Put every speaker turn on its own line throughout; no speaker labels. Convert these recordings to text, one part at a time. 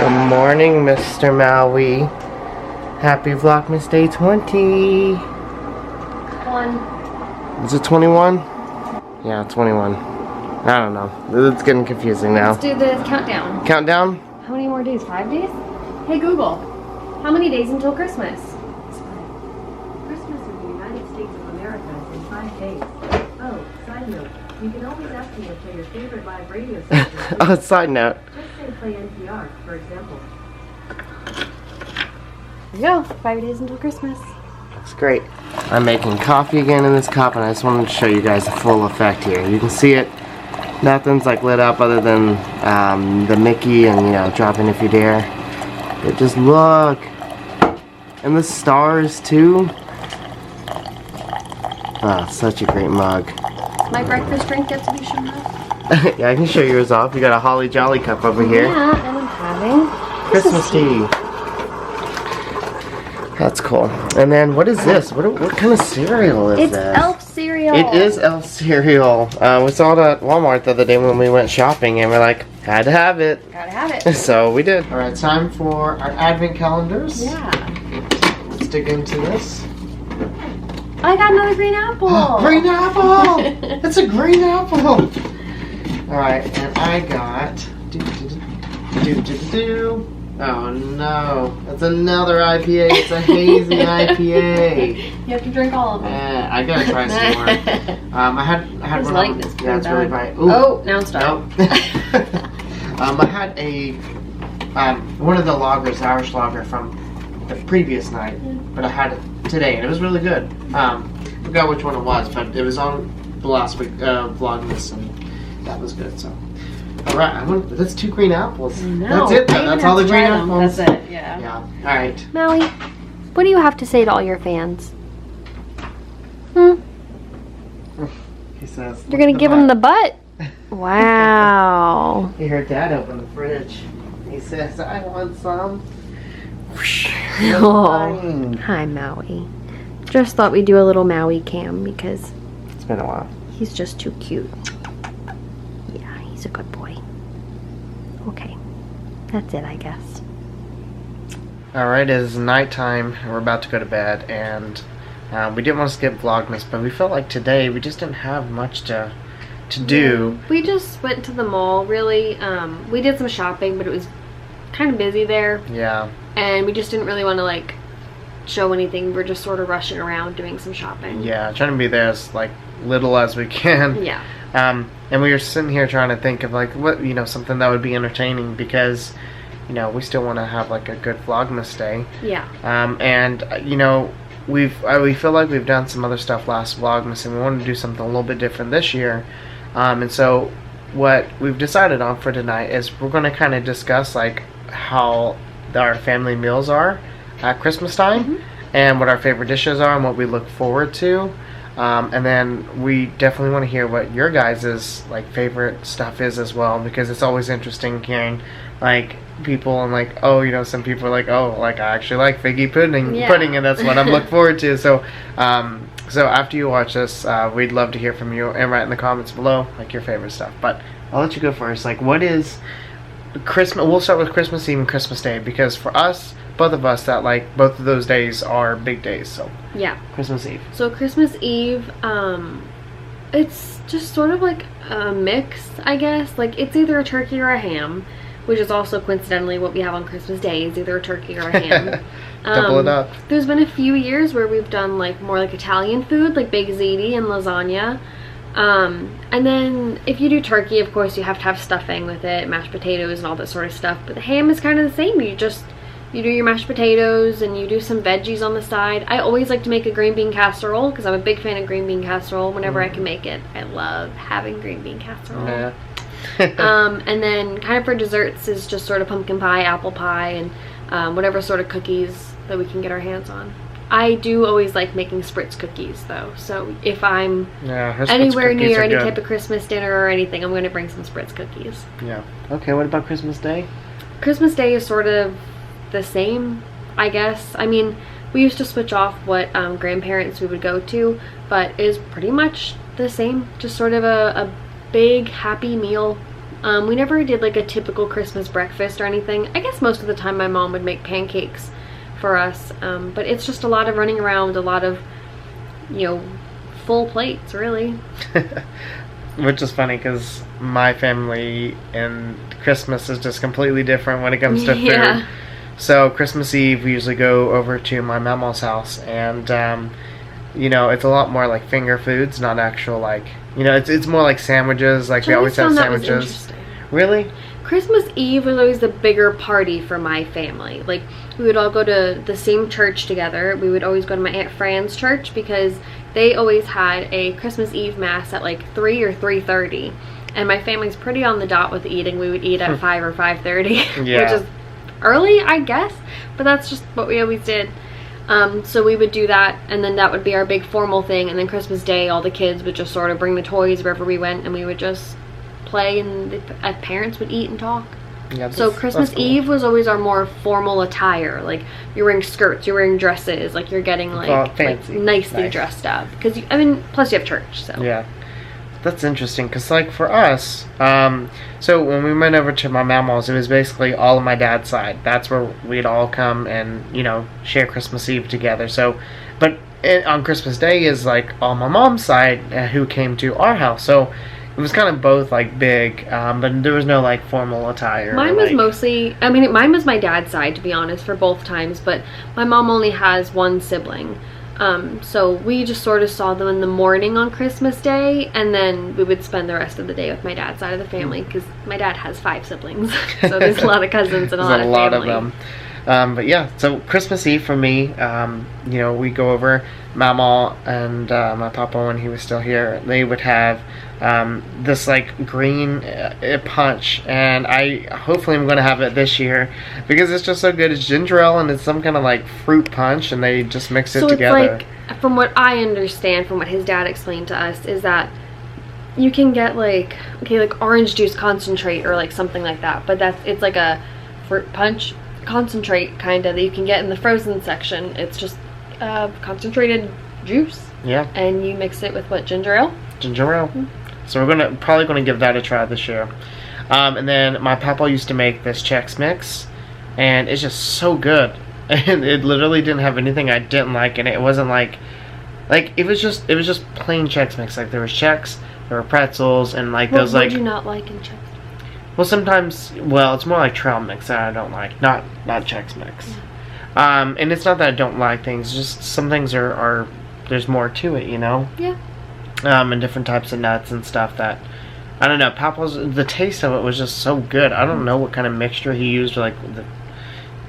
Good morning, Mr. Maui. Happy Vlogmas Day 20. Is it 21? Yeah, 21. I don't know. It's getting confusing now.
Let's do the countdown.
Countdown?
How many more days? 5 days? Hey Google, how many days until Christmas?
Christmas in the United States of America is in 5 days. Oh, side note, you can always ask me to play your favorite live radio station.
Oh, side note.
Just say play NPR, for example.
There you go, 5 days until Christmas.
Looks great. I'm making coffee again in this cup, and I just wanted to show you guys the full effect here. You can see it. Nothing's like lit up other than the Mickey and, you know, drop in if you dare. But just look. And the stars too. Oh, such a great mug.
My breakfast drink gets to be shown up.
Yeah, I can show yours off. You got a Holly Jolly cup over here.
Yeah, and I'm having
Christmas tea. That's cool. And then what is this? What kind of cereal is
It's
this?
Elf cereal.
It is Elf cereal. We saw it at Walmart the other day when we went shopping, and we're like, had to have it.
Gotta have it.
So we did. All right, time for our advent calendars.
Yeah.
Let's dig into this.
I got another green apple.
Green apple! It's a green apple. All right, and I got. Oh no, it's another IPA. It's a hazy IPA.
You have to drink all of them.
I gotta try some more. I had
It's
one.
light, it's
Yeah, it's really
bad.
bright. Ooh.
Oh, now it's dark.
Nope. I had a one of the lagers, Irish lager from the previous night, but I had it today, and it was really good. Forgot which one it was, but it was on the last week Vlogmas, and that was good. So. Alright, that's 2 green apples.
No,
That's it. That's all the green apples.
That's it, yeah.
Yeah. Alright.
Maui, what do you have to say to all your fans?
He says.
You're gonna give them the butt? Wow.
He heard Dad open the fridge. He says, I want some.
Oh. Hi, Maui. Just thought we'd do a little Maui cam because
It's been a while.
he's just too cute. Yeah, he's a good boy. Okay. That's it, I guess.
Alright, it is nighttime. We're about to go to bed, and we didn't want to skip Vlogmas, but we felt like today we just didn't have much to do.
We just went to the mall, really. We did some shopping, but it was kind of busy there.
Yeah.
And we just didn't really want to, like, show anything. We're just sort of rushing around doing some shopping.
Yeah, trying to be there as, like, little as we can.
Yeah.
And we were sitting here trying to think of, like, what, you know, something that would be entertaining, because, you know, we still want to have, like, a good Vlogmas day.
Yeah.
And, you know, we feel like we've done some other stuff last Vlogmas, and we wanted to do something a little bit different this year. And so what we've decided on for tonight is we're going to kind of discuss, like, how our family meals are at Christmas time, and what our favorite dishes are and what we look forward to. And then we definitely want to hear what your guys' like favorite stuff is as well, because it's always interesting hearing like people and like, oh, you know, some people are like, oh, like I actually like figgy pudding, and that's what I'm looking forward to. So so after you watch this, we'd love to hear from you, and write in the comments below like your favorite stuff. But I'll let you go first. Like, what is Christmas? We'll start with Christmas Eve and Christmas Day, because for us, both of us, that like both of those days are big days. So
Yeah.
Christmas Eve.
So Christmas Eve, it's just sort of like a mix, I guess. Like, it's either a turkey or a ham, which is also coincidentally what we have on Christmas Day, is either a turkey or a ham.
Double it up.
There's been a few years where we've done like more like Italian food, like baked ziti and lasagna. And then if you do turkey, of course you have to have stuffing with it, mashed potatoes and all that sort of stuff. But the ham is kind of the same. You do your mashed potatoes and you do some veggies on the side. I always like to make a green bean casserole because I'm a big fan of green bean casserole whenever I can make it. I love having green bean casserole.
Yeah.
And then kind of for desserts is just sort of pumpkin pie, apple pie, and whatever sort of cookies that we can get our hands on. I do always like making Spritz cookies though, so if I'm anywhere near any type of Christmas dinner or anything, I'm going to bring some Spritz cookies.
Yeah. Okay, what about Christmas Day?
Christmas Day is sort of the same, I guess. I mean, we used to switch off what grandparents we would go to, but it is pretty much the same. Just sort of a big happy meal We never did like a typical Christmas breakfast or anything. I guess most of the time my mom would make pancakes for us, but it's just a lot of running around, a lot of, you know, full plates, really.
Which is funny because my family and Christmas is just completely different when it comes to food. So Christmas Eve, we usually go over to my mama's house, and you know, it's a lot more like finger foods, not actual like, you know, it's more like sandwiches. Like we always have sandwiches. Really?
Christmas Eve was always the bigger party for my family. Like, we would all go to the same church together. We would always go to my Aunt Fran's church because they always had a Christmas Eve mass at like 3 or 3:30. And my family's pretty on the dot with eating. We would eat at 5 or 5:30,
yeah.
which is early, I guess. But that's just what we always did. So we would do that, and then that would be our big formal thing. And then Christmas Day, all the kids would just sort of bring the toys wherever we went, and we would just play, and the parents would eat and talk.
Yeah,
so Christmas
cool.
Eve was always our more formal attire. Like, you're wearing skirts, you're wearing dresses, like you're getting like nicely dressed up. Because I mean, plus you have church. So
yeah, that's interesting. Because like for us, so when we went over to my mama's, it was basically all of my dad's side. That's where we'd all come and, you know, share Christmas Eve together. So, but on Christmas Day is like all my mom's side who came to our house. So it was kind of both like big, but there was no like formal attire.
Mine was mostly, I mean, mine was my dad's side, to be honest, for both times, but my mom only has one sibling. So we just sort of saw them in the morning on Christmas Day, and then we would spend the rest of the day with my dad's side of the family, because my dad has 5 siblings. So there's a lot of cousins and a lot of family. Of them.
But yeah, so Christmas Eve for me, you know, we go over, Mama and my papa, when he was still here, they would have this like green punch, and hopefully I'm going to have it this year because it's just so good. It's ginger ale and it's some kind of like fruit punch, and they just mix it together.
Like, from what I understand, from what his dad explained to us, is that you can get like orange juice concentrate or like something like that, but it's like a fruit punch concentrate kind of that you can get in the frozen section. It's just concentrated juice.
Yeah. And
you mix it with what, ginger ale?
Ginger ale. Mm-hmm. So we're probably gonna give that a try this year. And then my papa used to make this Chex mix, and it's just so good. And it literally didn't have anything I didn't like, and it wasn't like it was just plain Chex mix. Like there was Chex, there were pretzels, and like those like. What
did you not like in Chex?
Well, sometimes, it's more like trail mix that I don't like, not Chex mix. Yeah. And it's not that I don't like things, just some things are there's more to it, you know?
Yeah.
And different types of nuts and stuff that, I don't know, the taste of it was just so good. I don't know what kind of mixture he used, like the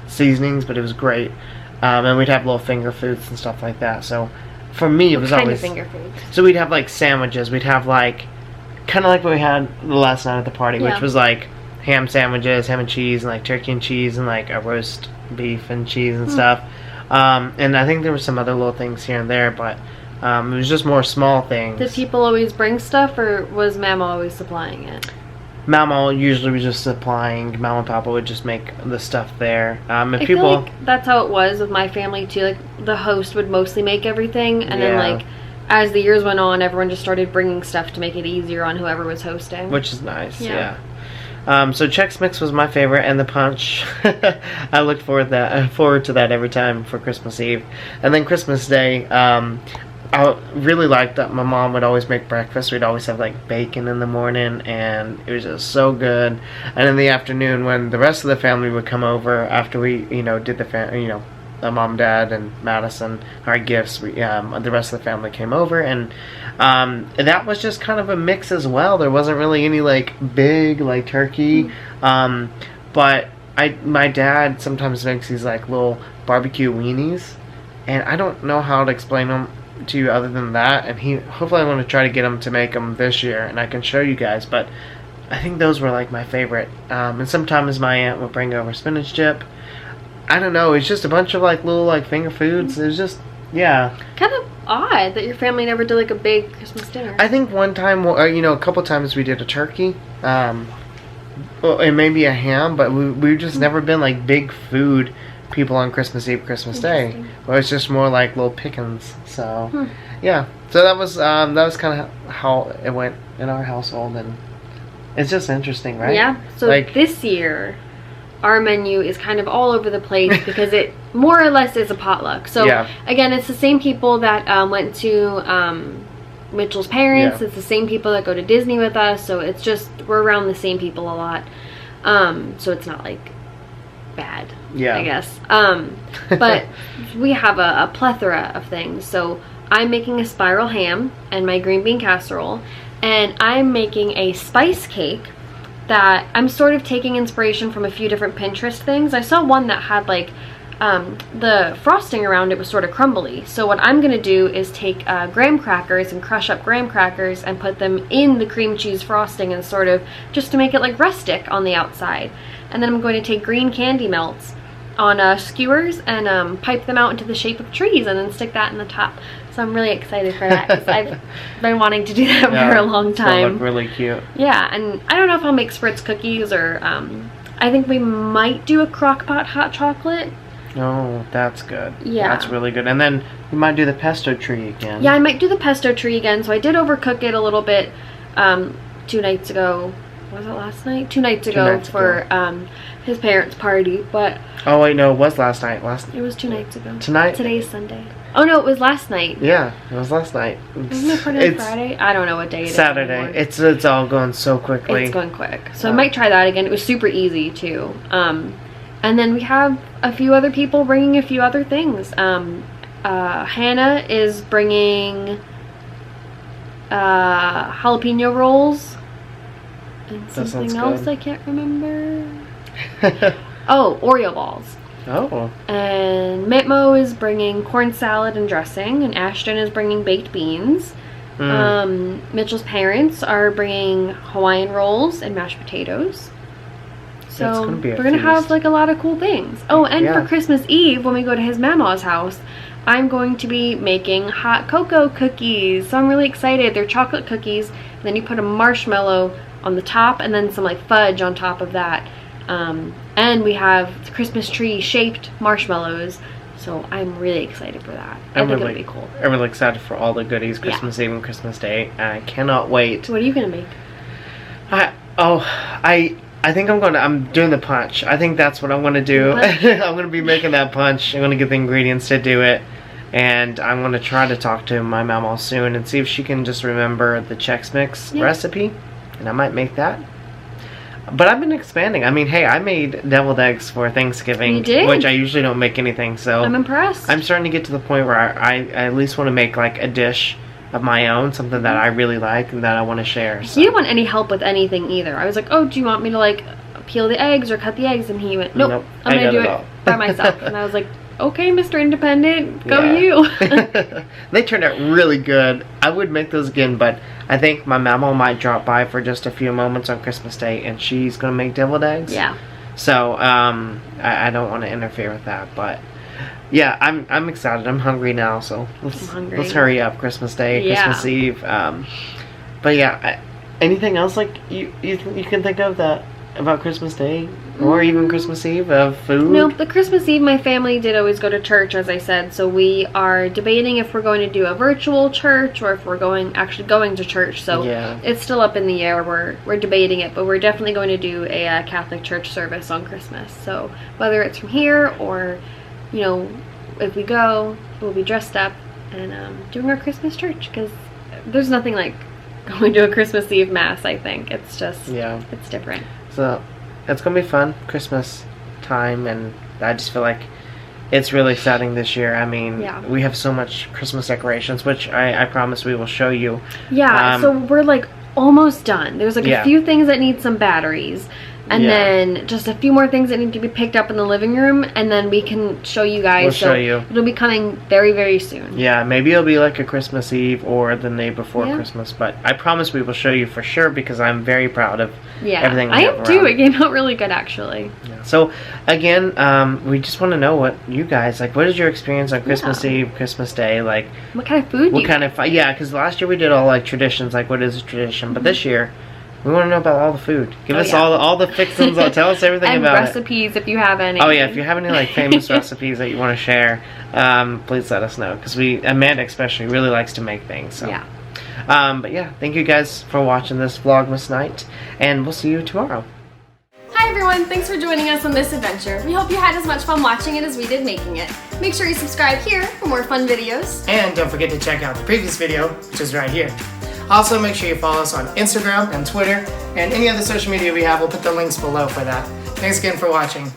seasonings, but it was great. And we'd have little finger foods and stuff like that. So for me, it was always.
What kind of finger foods?
So we'd have like sandwiches, we'd have like, kind of like what we had the last night at the party, which was like ham sandwiches, ham and cheese, and like turkey and cheese, and like a roast beef and cheese and stuff. And I think there were some other little things here and there, but it was just more small things.
Did people always bring stuff, or was Mama always supplying it?
Mama usually was just supplying. Mama and Papa would just make the stuff there.
I feel like that's how it was with my family too. Like the host would mostly make everything, and then like as the years went on, everyone just started bringing stuff to make it easier on whoever was hosting.
Which is nice, yeah. So Chex Mix was my favorite, and the punch. I looked forward to that every time for Christmas Eve. And then Christmas Day, I really liked that my mom would always make breakfast. We'd always have like bacon in the morning, and it was just so good. And in the afternoon, when the rest of the family would come over after we, did the mom, dad, and Madison, our gifts, the rest of the family came over, and that was just kind of a mix as well. There wasn't really any like big like turkey, but my dad sometimes makes these like little barbecue weenies, and I don't know how to explain them to you other than that, and hopefully I want to try to get him to make them this year, and I can show you guys, but I think those were like my favorite. And sometimes my aunt would bring over spinach dip. I don't know, it's just a bunch of like little like finger foods. It was just, yeah.
Kind of odd that your family never did like a big Christmas dinner.
I think one time, a couple times we did a turkey, and maybe a ham, but we've just never been like big food people on Christmas Eve, Christmas Day. Well, it's just more like little pickings. So, yeah. So that was kind of how it went in our household, and It's just interesting, right?
Yeah. So
Like-
this year, our menu is kind of all over the place because it more or less is a potluck. So
Yeah.
again, it's the same people that went to Mitchell's parents.
Yeah.
It's the same people that go to Disney with us. So it's just, we're around the same people a lot. So it's not like bad,
Yeah.
I guess. But we have a plethora of things. So I'm making a spiral ham and my green bean casserole, and I'm making a spice cake that I'm sort of taking inspiration from a few different Pinterest things. I saw one that had like the frosting around it was sort of crumbly. So what I'm going to do is take graham crackers and crush up graham crackers and put them in the cream cheese frosting, and sort of just to make it like rustic on the outside. And then I'm going to take green candy melts on skewers and pipe them out into the shape of trees and then stick that in the top. So I'm really excited for that because I've been wanting to do that for a long
It's gonna
time.
look really cute.
Yeah, and I don't know if I'll make spritz cookies or I think we might do a crock pot hot chocolate.
Oh, that's good.
Yeah.
That's really good. And then we might do the pesto tree again.
Yeah, I might do the pesto tree again. So I did overcook it a little bit 2 nights ago. Was it last night? 2 nights ago
nights
for his parents' party, but
Oh wait, no, it was last night.
it was 2 nights ago.
Tonight?
Today's Sunday. Oh no, it was last night.
Yeah, it was last night.
Wasn't it party on Friday? I don't know what day it is
Saturday.
anymore.
It's all going so quickly.
It's going quick. So I might try that again. It was super easy too. And then we have a few other people bringing a few other things. Hannah is bringing jalapeno rolls and
That sounds
something else
good.
I can't remember. Oh, Oreo balls.
Oh.
And Mitmo is bringing corn salad and dressing, and Ashton is bringing baked beans. Mitchell's parents are bringing Hawaiian rolls and mashed potatoes. So
That's gonna be a
we're gonna have
feast.
like a lot of cool things. Oh, and
Yeah.
for Christmas Eve, when we go to his mama's house, I'm going to be making hot cocoa cookies. So I'm really excited. They're chocolate cookies, and then you put a marshmallow on the top, and then some like fudge on top of that. And we have Christmas tree shaped marshmallows. So I'm really excited for that. I think it'll be cool.
I'm really excited for all the goodies, Christmas Eve and Christmas Day. I cannot wait.
So what are you gonna make?
I think I'm doing the punch. I think that's what I'm gonna do.
Punch?
I'm gonna be making that punch. I'm gonna get the ingredients to do it, and I'm gonna try to talk to my mama soon and see if she can just remember the Chex Mix recipe, and I might make that. But I've been expanding. I mean, hey, I made deviled eggs for Thanksgiving,
You did?
which I usually don't make anything. So
I'm impressed.
I'm starting to get to the point where I at least want to make like a dish of my own, something that I really like and that I want to share. So.
He didn't want any help with anything either. I was like, oh, do you want me to like peel the eggs or cut the eggs? And he went, nope, I'm
I
gonna
got
do
it
it
all.
by myself. And I was like, okay, Mr. Independent, go
Yeah.
you.
They turned out really good. I would make those again, but I think my mama might drop by for just a few moments on Christmas Day, and she's gonna make deviled eggs.
Yeah.
So I don't want to interfere with that, but yeah, I'm excited. I'm hungry now, so let's hurry up. Christmas Day,
Yeah.
Christmas Eve. But yeah, anything else like you can think of that about Christmas Day or even Christmas Eve of food?
Nope, the Christmas Eve my family did always go to church, as I said, so we are debating if we're going to do a virtual church or if we're actually going to church. So
Yeah.
it's still up in the air. We're debating it, but we're definitely going to do a Catholic church service on Christmas. So whether it's from here or, you know, if we go, we'll be dressed up and doing our Christmas church, because there's nothing like going to a Christmas Eve mass. I think it's just it's different.
So it's gonna be fun, Christmas time, and I just feel like it's really exciting this year. I mean, we have so much Christmas decorations, which I promise we will show you.
Yeah, so we're like almost done. There's like a few things that need some batteries, and then just a few more things that need to be picked up in the living room, and then we can show you guys.
We'll show you.
It'll be coming very, very soon.
Yeah, maybe it'll be like a Christmas Eve or the day before Christmas, but I promise we will show you for sure, because I'm very proud of everything we
I
have
am too.
around.
It came out really good, actually.
Yeah. So again, we just want to know what you guys like. What is your experience on Christmas Eve, Christmas Day? Like,
what kind of food?
What kind of because last year we did all like traditions, like what is a tradition, but this year we want to know about all the food. Give us all the fixins. Tell us everything
and
about
recipes if you have any.
Oh yeah, if you have any like famous recipes that you want to share, please let us know, because Amanda especially really likes to make things. So.
Yeah.
But yeah, thank you guys for watching this Vlogmas night, and we'll see you tomorrow.
Hi everyone, thanks for joining us on this adventure. We hope you had as much fun watching it as we did making it. Make sure you subscribe here for more fun videos.
And don't forget to check out the previous video, which is right here. Also, make sure you follow us on Instagram and Twitter, and any other social media we have. We'll put the links below for that. Thanks again for watching.